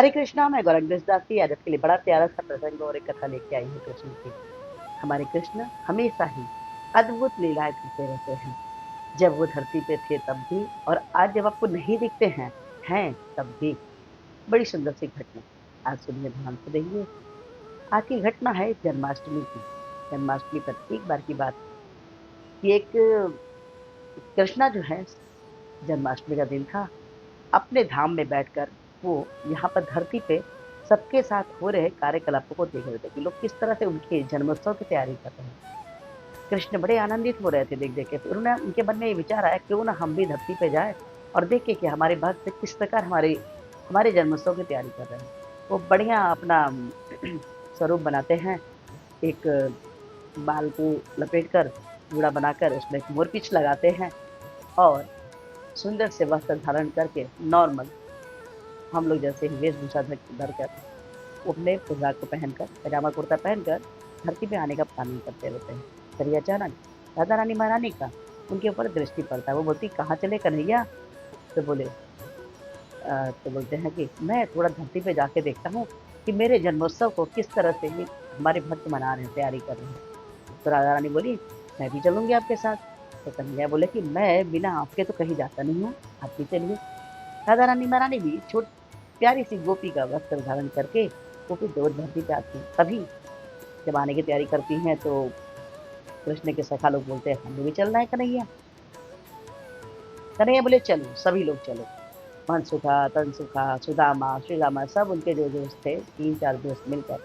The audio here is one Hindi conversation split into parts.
हरे कृष्णा, मैं गौरंग दास जी आज आपके लिए बड़ा प्यारा सा प्रसंग और एक कथा लेके आई हूँ कृष्ण की। हमारे कृष्ण हमेशा ही अद्भुत लीलाएं करते रहते हैं। जब वो धरती पे थे तब भी, और आज जब आपको नहीं दिखते हैं तब भी। बड़ी सुंदर सी घटना आज सुनिए, ध्यान से देखिए। आज की घटना है जन्माष्टमी की। जन्माष्टमी पर एक बार की बात कि एक कृष्णा जो है, जन्माष्टमी का दिन था, अपने धाम में बैठकर वो यहाँ पर धरती पे सबके साथ हो रहे कार्यकलापों को देख रहे थे कि लोग किस तरह से उनके जन्मोत्सव की तैयारी कर रहे हैं। कृष्ण बड़े आनंदित हो रहे थे देख-देख के। फिर उन्हें उनके मन में ये विचार आया, क्यों ना हम भी धरती पे जाएँ और देखें कि हमारे भक्त किस प्रकार हमारे हमारे जन्मोत्सव की तैयारी कर रहे हैं। वो बढ़िया अपना स्वरूप बनाते हैं, एक बाल को लपेटकर, जूड़ा बनाकर उसमें एक मोरपींछ लगाते हैं और सुंदर से वस्त्र धारण करके नॉर्मल हम लोग जैसे ही वेशभूषा धर कर, वो अपने पोशाक को पहनकर, पैजामा कुर्ता पहनकर धरती पे आने का प्लानिंग करते रहते हैं। तभी अचानक राधा रानी महारानी का उनके ऊपर दृष्टि पड़ता है। वो बोलती, कहाँ चले कन्हैया? तो बोले तो बोलते हैं कि मैं थोड़ा धरती पे जाके देखता हूँ कि मेरे जन्मोत्सव को किस तरह से ये हमारे भक्त मना रहे हैं, तैयारी कर रहे हैं। तो राधा रानी बोली, मैं भी चलूंगी आपके साथ। तो कन्हैया बोले कि मैं बिना आपके तो कहीं जाता नहीं हूँ, आप भी चलिए। राधा रानी महारानी भी छोट प्यारी सी गोपी का वस्त्र धारण करके गोपी दूध धरती पे आती हैं। तभी जब आने की तैयारी करती हैं तो कृष्ण के सखा लोग बोलते हैं, हमें भी चलना है कन्हैया। कन्हैया बोले, चलो सभी लोग चलो। मनसुखा, तनसुखा, सुदामा, श्रीदामा, सब उनके जो दोस्त थे, तीन चार दोस्त मिलकर,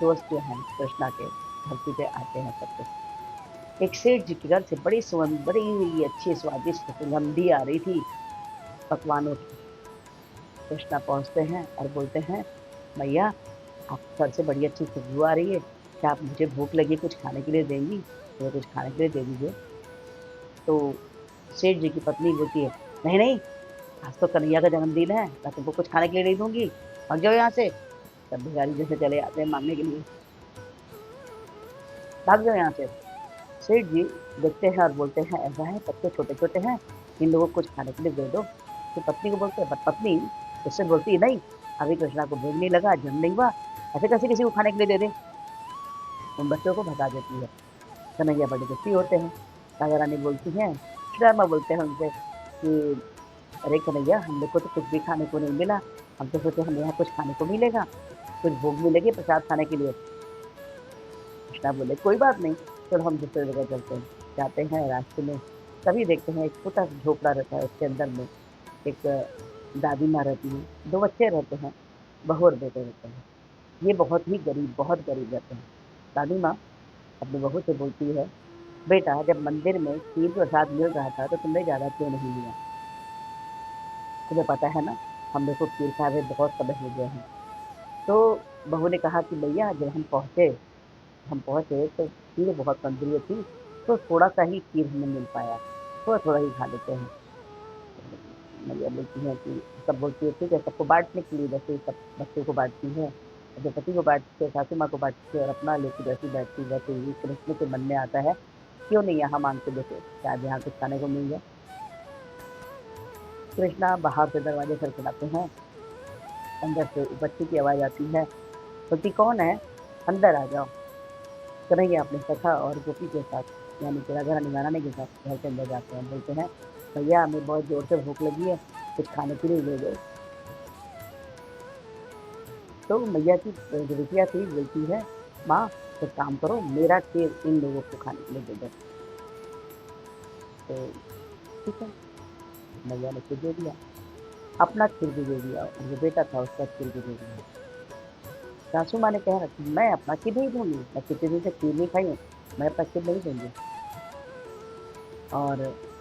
दोस्त जो हैं कृष्णा के, धरती पे आते हैं सबके। एक सेठ जी के घर से बड़ी अच्छी स्वादिष्ट सुगंधी आ रही थी पकवानों की। कृष्णा पहुंचते हैं और बोलते हैं, भैया आपके घर से बड़ी अच्छी खुशबू आ रही है, क्या आप मुझे भूख लगी, कुछ खाने के लिए देंगी? मुझे कुछ खाने के लिए दे दीजिए। तो सेठ जी की पत्नी बोलती है, नहीं नहीं, आज तो कन्हैया का जन्मदिन है, मैं तुमको कुछ खाने के लिए नहीं दूंगी, भाग जाओ यहाँ से। सब भिखारी जैसे चले आते हैं मांगने के लिए, भाग जाओ यहाँ से। सेठ जी देखते हैं और बोलते हैं, ऐसा है, बच्चे छोटे छोटे हैं, इन लोगों को कुछ खाने के लिए दे दो। तो पत्नी को बोलते हैं, पर पत्नी उससे बोलती है, नहीं, अभी कृष्णा को भोग नहीं लगा, जन्म नहीं हुआ, ऐसे कैसे किसी को खाने के लिए दे दे। उन बच्चों को भगा देती है। कन्हैया बड़े दुखी होते हैं। राधा रानी बोलती हैं, शर्मा बोलते हैं उनसे कि अरे कन्हैया, हम लोग को तो कुछ भी खाने को नहीं मिला, हम तो सोचे हमें यहाँ कुछ खाने को मिलेगा, कुछ भोग मिलेगी प्रसाद खाने के लिए। कृष्णा बोले, कोई बात नहीं, चलो हम दूसरे जगह चलते हैं। जाते हैं, रास्ते में तभी देखते हैं एक छोटा सा झोपड़ा रहता है, उसके अंदर में एक दादी माँ रहती है, दो बच्चे रहते हैं, बहू और बेटे रहते हैं। ये बहुत गरीब रहते हैं। दादी माँ अपनी बहू से बोलती है, बेटा जब मंदिर में खीर प्रसाद मिल रहा था तो तुमने ज्यादा क्यों नहीं लिया? तुम्हें पता है ना, हम लोग को खीर खाए हुए बहुत समय हो गए हैं। तो बहू ने कहा कि भैया जब हम पहुंचे तो खीर बहुत तंदुरी थी, तो थोड़ा सा ही खीर हमें मिल पाया, थोड़ा थोड़ा ही खा लेते हैं। मैया बोलती है कि, सब बोलती है ठीक है, सबको बांटने के लिए जैसे सब बच्चों को बांटती है, अपने पति को बांटती है, सासू माँ को बांटती है, और अपना लेके जैसे बैठती, वैसे ही कृष्ण के मन में आता है, क्यों नहीं यहाँ मांग के देखे, शायद यहाँ कुछ खाने को मिल जाए। कृष्णा बाहर से दरवाजे खटखटाते हैं, अंदर से बच्ची की आवाज आती है, बोलती, कौन है? अंदर आ जाओ। कन्हैया अपने सखा और गोपी के साथ, यानी कि राधा रानी महारानी के साथ घर के अंदर जाते हैं। बोलते हैं, भैया हमें बहुत जोर से भूख लगी है, कुछ खाने के लिए ले दो। तो मैया की जो बिटिया थी बोलती है, माँ एक काम करो, मेरा खीर इन लोगों को खाने के लिए दे दो। तो ठीक है, मैया ने खीर दे दिया, अपना खीर भी दे दिया, और जो बेटा था उसका खीर भी दे दिया। सासू माँ ने कह रखा, मैं अपना खीर नहीं दूंगी, मैं कितने दिन से खीर नहीं खाई हूँ, मैं अपना खीर नहीं दूंगी। और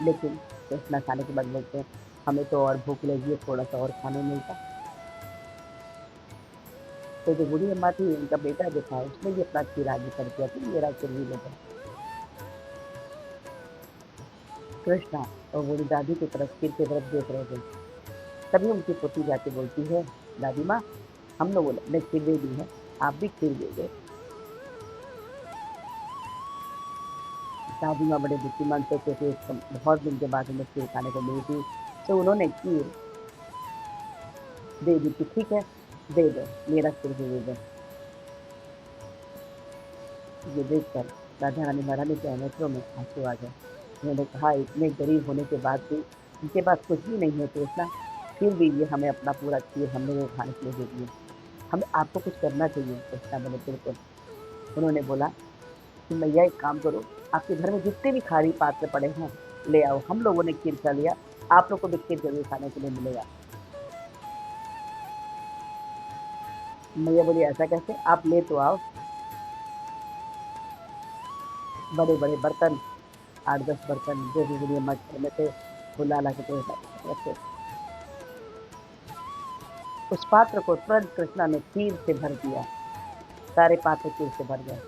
लेकिन इतना खाने के बाद बोलते हैं, हमें तो और भूख लगी है, थोड़ा सा और खाने मिलता। तो जो बूढ़ी अम्मा थी, उनका बेटा जो था, उसने भी अपना खीर आगे कर दिया कि मेरा खीर भी ले जाओ। कृष्णा और बूढ़ी दादी की तरफ, खीर की तरफ देख रहे थे। तभी उनकी पोती जाके बोलती है, दादी माँ, हम लोगों ने खीर दे दी है, आप भी खीर दे दो। दादी माँ बड़े बुद्धिमान थे, क्योंकि बहुत दिन के बाद उन्हें खीर खाने को मिली थी, तो उन्होंने खीर दे दी कि ठीक है, दे दो, मेरा सिर भी दे दो। ये देखकर राधा रानी महारानी के नेत्रों में आंसू आ गए। उन्होंने कहा, इतने गरीब होने के बाद भी इनके पास कुछ भी नहीं है कृष्णा, फिर भी ये हमें अपना पूरा खीर हमने वो खाने के लिए दे दिए। हमें आपको कुछ करना चाहिए। कृष्णा बोले, बिल्कुल। उन्होंने बोला कि मैया एक काम करो, आपके घर में जितने भी खाली पात्र पड़े हैं ले आओ, हम लोगों ने खीर खा लिया, आप लोग को भी खीर जरूर खाने के लिए मिलेगा। मैया बोली, ऐसा कैसे? आप ले तो आओ। बड़े बड़े बर्तन, 8-10 बर्तन जो भी दुनिया मट में थे, वो ला ला के रखे। उस पात्र को तुरंत कृष्णा ने खीर से भर दिया। सारे पात्र खीर से भर गए।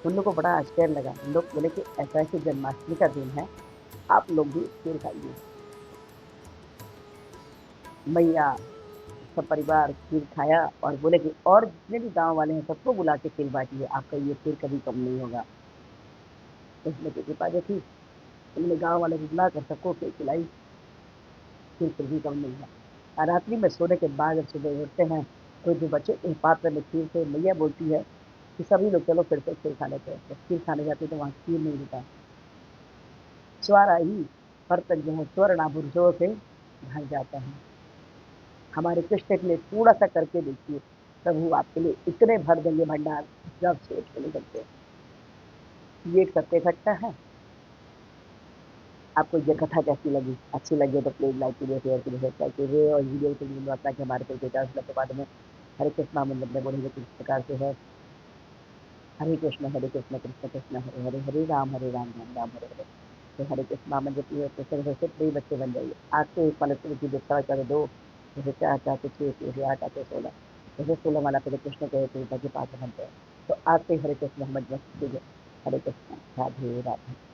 उन लोग को बड़ा आश्चर्य लगा। उन लोग बोले कि ऐसा ऐसे जन्माष्टमी का दिन है, आप लोग भी खीर खाइए। मैया सब परिवार खीर खाया और बोले कि और जितने भी गांव वाले हैं सबको बुला के खीर बांटिए, आपका ये खीर कभी कम नहीं होगा। कृष्ण की कृपा जो थी, उन्होंने गांव वाले को बुलाकर सबको खीर खिलाई, खीर फिर भी कम नहीं है। और रात्रि में सोने के बाद जब सुबह उठते हैं तो जो बच्चे एक पात्र में खीर थे, मैया बोलती है कि सभी लोग चलो फिर से खीर खाने पे। जब खीर खाने जाते तो वहाँ खीर नहीं मिलता, स्वारा ही बर्तन जो है स्वर्ण आभूषणों से भर जाता है। हमारे कृष्ण के लिए थोड़ा सा करके देखिए, प्रभु आपके लिए इतने भर देंगे भंडार, जब सोच के नहीं सकते। ये एक सत्य घटना है। आपको ये कथा कैसी लगी? अच्छी लगी तो प्लीज लाइक कीजिए, शेयर कीजिए, सब्सक्राइब कीजिए और वीडियो को अपना के हमारे को 50 के बाद में हरे कृष्णा मंदिर में बोलेंगे किस प्रकार से है। हरे कृष्ण कृष्ण कृष्ण हरे हरे, हरे राम राम राम हरे हरे। तो हरे कृष्णा मंदिर की तो सिर्फ प्रिय बच्चे बन जाइए। आज से एक वाला की देखता कर दो, जैसे 4 4 6 जैसे 8 8 16, जैसे 16 वाला पहले कृष्ण कहे थे ताकि पात्र बनते हैं। तो आज से हरे कृष्ण हम कीजिए। हरे कृष्ण, राधे राधे।